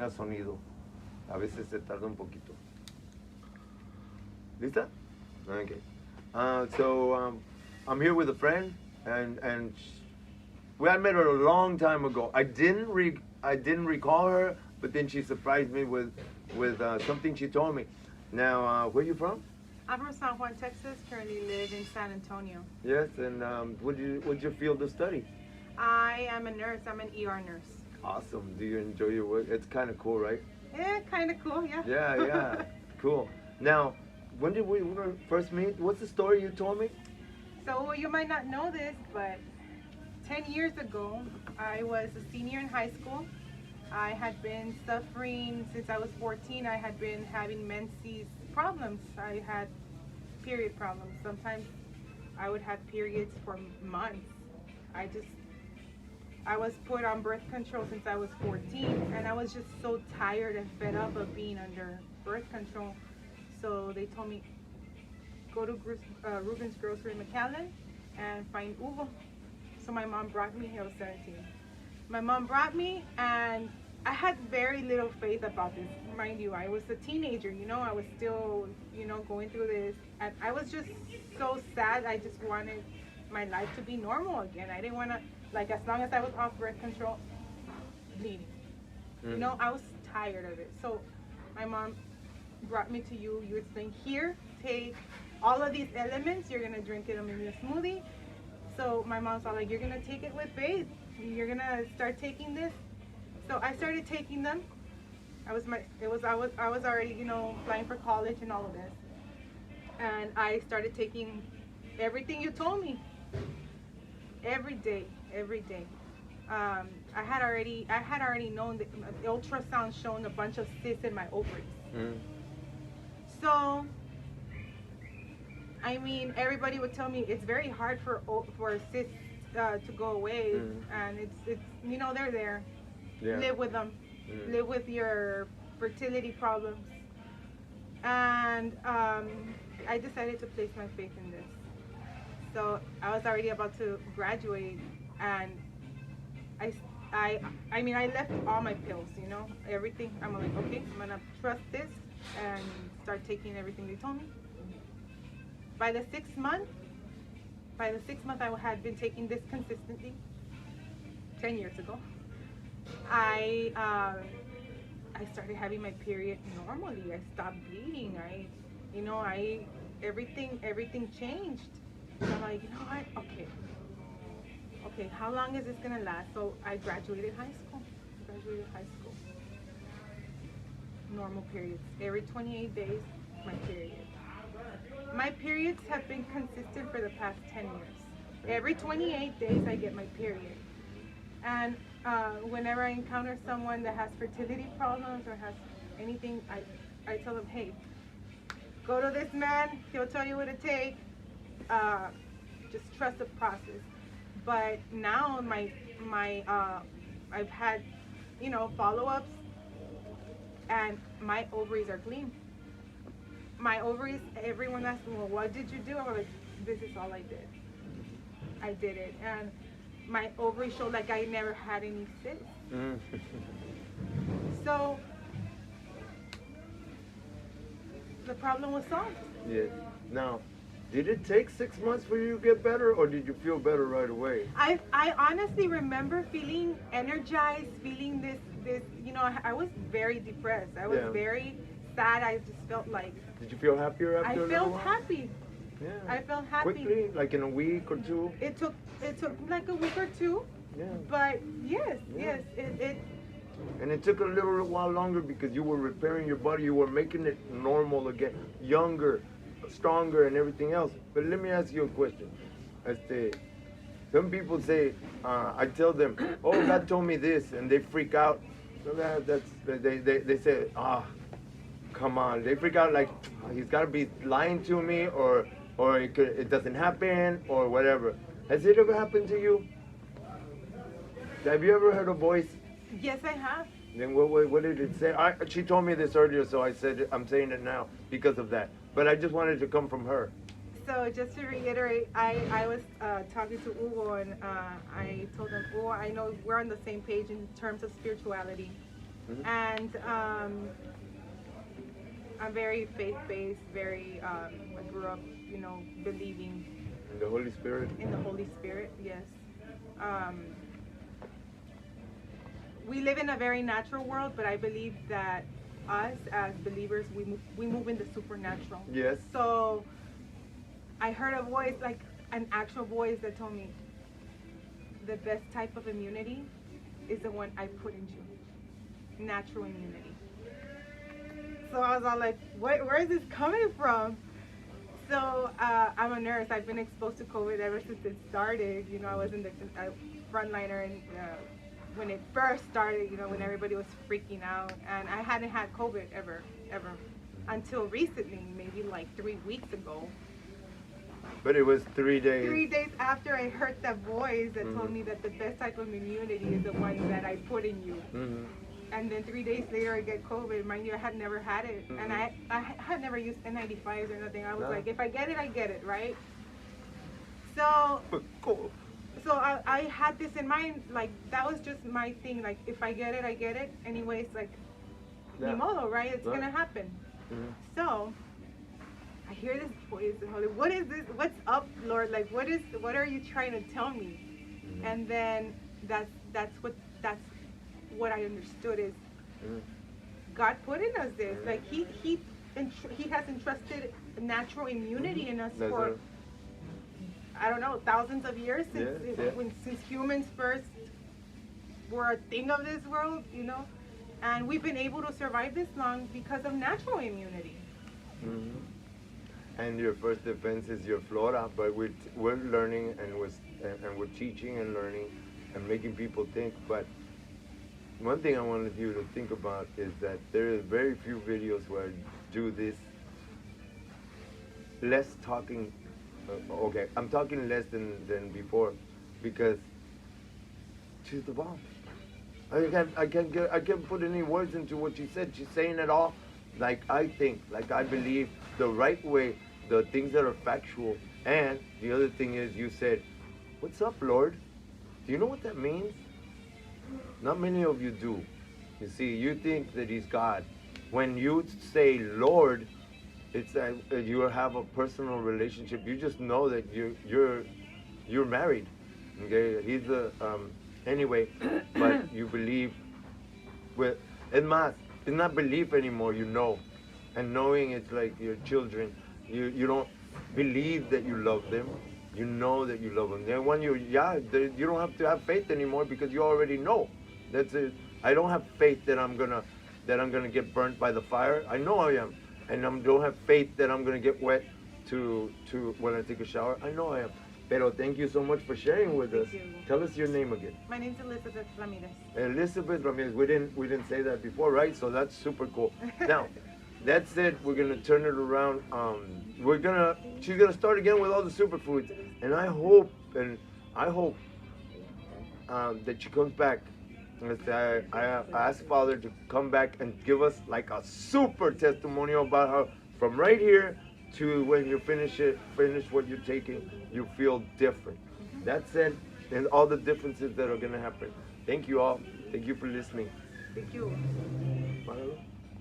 tenga sonido. A veces se tarda un poquito. ¿Lista? Okay. I'm here with a friend, and I met her a long time ago. I didn't recall her, but then she surprised me with something she told me. Now, where are you from? I'm from San Juan, Texas. Currently live in San Antonio. Yes, and what's your field of study? I am a nurse. I'm an ER nurse. Awesome. Do you enjoy your work? It's kind of cool, right? Yeah, kind of cool, yeah. Yeah, cool. Now, when did we first meet? What's the story you told me? So you might not know this, but 10 years ago, I was a senior in high school. I had been suffering since I was 14. I had been having Menses problems. I had period problems. Sometimes I would have periods for months. I was put on birth control since I was 14, and I was just so tired and fed up of being under birth control. So they told me, go to Ruben's grocery in McAllen and find Hugo. So my mom brought me. I was 17. My mom brought me, and I had very little faith about this. Mind you, I was a teenager, I was still, going through this. And I was just so sad. I just wanted my life to be normal again. I didn't want to, as long as I was off birth control, bleeding. I was tired of it. So my mom brought me to you. You explained, here, take all of these elements. You're going to drink them in your smoothie. So my mom's all like, you're going to take it with faith. You're going to start taking this. So I started taking them. I was already, applying for college and all of this. And I started taking everything you told me. Every day. I had already known that the ultrasound showing a bunch of cysts in my ovaries. So, everybody would tell me it's very hard for cysts to go away, and it's they're there. Yeah. Live with them. Live with your fertility problems. And I decided to place my faith in this. So I was already about to graduate, and I left all my pills, everything. I'm like, okay, I'm gonna trust this and start taking everything they told me. By the sixth month, I had been taking this consistently. 10 years ago, I started having my period normally. I stopped bleeding. Everything changed. And I'm like, what? Okay, how long is this gonna last? So I graduated high school. Normal periods. Every 28 days, my period. My periods have been consistent for the past 10 years. Every 28 days, I get my period. And whenever I encounter someone that has fertility problems or has anything, I tell them, hey, go to this man. He'll tell you what to take. Just trust the process. But now I've had, follow-ups, and my ovaries are clean. My ovaries, everyone asks me, well, what did you do? I'm like, this is all I did. I did it. And my ovaries show like I never had any cysts. So the problem was solved. Yeah. Now, did it take 6 months for you to get better, or did you feel better right away? I honestly remember feeling energized, feeling this, I was very depressed. I was very sad. I just felt like... Did you feel happier after a little while? I felt happy. Yeah. I felt happy. Quickly, like in a week or two? It took like a week or two. Yeah. But yes. And it took a little while longer because you were repairing your body. You were making it normal again, younger, stronger, and everything else. But let me ask you a question. Some people say, I tell them, oh, God told me this, and they freak out. So they say, come on. They freak out like, he's got to be lying to me, or it doesn't happen, or whatever. Has it ever happened to you? Have you ever heard a voice? Yes, I have. Then what did it say? She told me this earlier, so I'm saying it now because of that. But I just wanted to come from her. So just to reiterate, I was talking to Hugo, and I told him, Hugo, I know we're on the same page in terms of spirituality. And I'm very faith-based, very, I grew up, believing In the Holy Spirit. in the Holy Spirit, yes. Um, we live in a very natural world, but I believe that us as believers, we move in the supernatural. Yes. So I heard a voice, like an actual voice that told me, the best type of immunity is the one I put in you, natural immunity. So I was all like, where is this coming from? So I'm a nurse. I've been exposed to COVID ever since it started. I was in the frontliner and when it first started, when everybody was freaking out. And I hadn't had COVID ever, until recently, maybe like 3 weeks ago. But it was 3 days. 3 days after I heard that voice that told me that the best type of immunity is the one that I put in you. And then 3 days later I get COVID. Mind you, I had never had it. And I had never used N95s or nothing. I was like, if I get it, I get it, right? So I had this in mind, like, that was just my thing. Like, if I get it, I get it. Anyways, like, ni modo, right? It's going to happen. So I hear this voice, Holy, what is this? What's up, Lord? Like, what are you trying to tell me? And then that's what I understood is God put in us this. Like he has entrusted natural immunity in us for I don't know, thousands of years since humans first were a thing of this world, and we've been able to survive this long because of natural immunity. And your first defense is your flora, but we're learning and we're teaching and learning and making people think. But one thing I wanted you to think about is that there are very few videos where I do this. Less talking. Okay, I'm talking less than before, because she's the bomb. I can't put any words into what she said. She's saying it all like I think, like I believe, the right way, the things that are factual. And the other thing is, you said, "What's up, Lord?" Do you know what that means? Not many of you do. You see, you think that he's God. When you say Lord, it's that you have a personal relationship. You just know that you're married. Okay, he's anyway, but you believe with es más, it's not belief anymore. You know, and knowing it's like your children. You don't believe that you love them. You know that you love them. Then when you don't have to have faith anymore because you already know. That's it. I don't have faith that I'm gonna get burnt by the fire. I know I am, and I don't have faith that I'm gonna get wet to when I take a shower. I know I am. Pero thank you so much for sharing with us. Tell us your name again. My name's Elizabeth Ramirez. Elizabeth Ramirez. We didn't say that before, right? So that's super cool. Now, that's it. We're gonna turn it around. She's gonna start again with all the superfoods, and I hope that she comes back. I asked Father to come back and give us like a super testimonial about how from right here to when you finish what you're taking, you feel different. That's it, and all the differences that are gonna happen. Thank you all. Thank you for listening. Thank you. Bye.